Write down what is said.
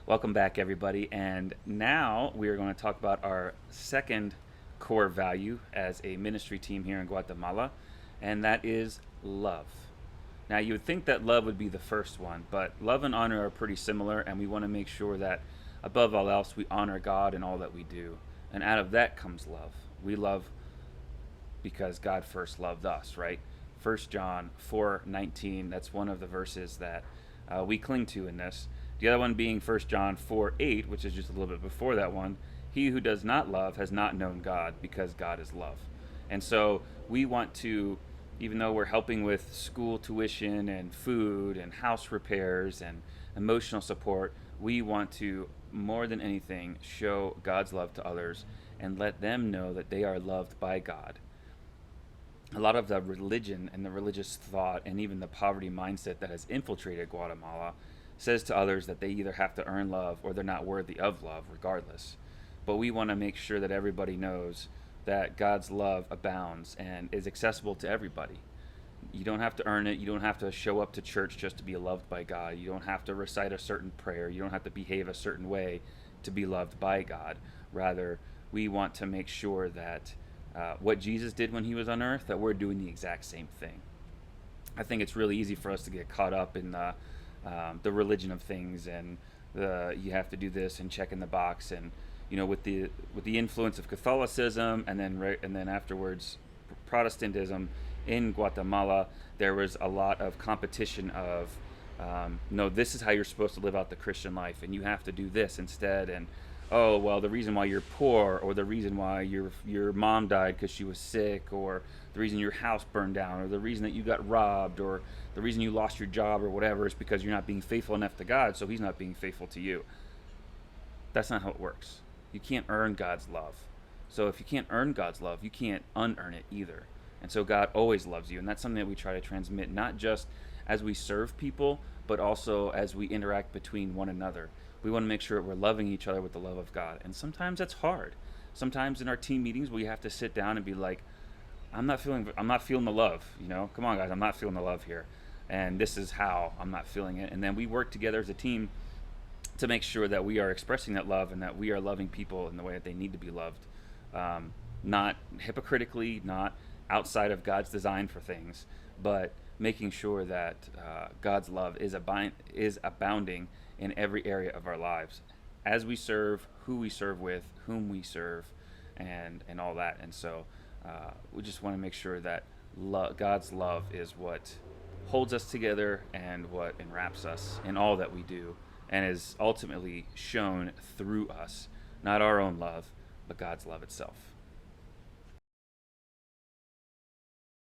Welcome back, everybody. And now we are going to talk about our second core value as a ministry team here in Guatemala, and that is love. Now, you would think that love would be the first one, but love and honor are pretty similar, and we want to make sure that above all else, we honor God in all that we do. And out of that comes love. We love because God first loved us, right? 1 John 4:19. That's one of the verses that we cling to in this. The other one being 1 John 4:8, which is just a little bit before that one. He who does not love has not known God, because God is love. And so we want to, even though we're helping with school tuition and food and house repairs and emotional support, we want to, more than anything, show God's love to others and let them know that they are loved by God. A lot of the religion and the religious thought and even the poverty mindset that has infiltrated Guatemala says to others that they either have to earn love or they're not worthy of love, regardless. But we want to make sure that everybody knows that God's love abounds and is accessible to everybody. You don't have to earn it. You don't have to show up to church just to be loved by God. You don't have to recite a certain prayer. You don't have to behave a certain way to be loved by God. Rather, we want to make sure that what Jesus did when he was on earth, that we're doing the exact same thing. I think it's really easy for us to get caught up in the religion of things, and you have to do this and check in the box, and with the influence of Catholicism and then afterwards Protestantism in Guatemala, there was a lot of competition of no, this is how you're supposed to live out the Christian life, and you have to do this instead. And oh, well, the reason why you're poor, or the reason why your mom died because she was sick, or the reason your house burned down, or the reason that you got robbed, or the reason you lost your job or whatever is because you're not being faithful enough to God, so he's not being faithful to you. That's not how it works. You can't earn God's love. So if you can't earn God's love, you can't unearn it either. And so God always loves you, and that's something that we try to transmit, not just as we serve people, but also as we interact between one another. We want to make sure we're loving each other with the love of God. And sometimes that's hard. Sometimes in our team meetings, we have to sit down and be like, I'm not feeling the love, Come on, guys, I'm not feeling the love here. And this is how I'm not feeling it. And then we work together as a team to make sure that we are expressing that love and that we are loving people in the way that they need to be loved. Not hypocritically, not outside of God's design for things, but making sure that God's love is abounding in every area of our lives as we serve, who we serve with, whom we serve, and all that. And so we just want to make sure that God's love is what holds us together and what enwraps us in all that we do, and is ultimately shown through us, not our own love, but God's love itself.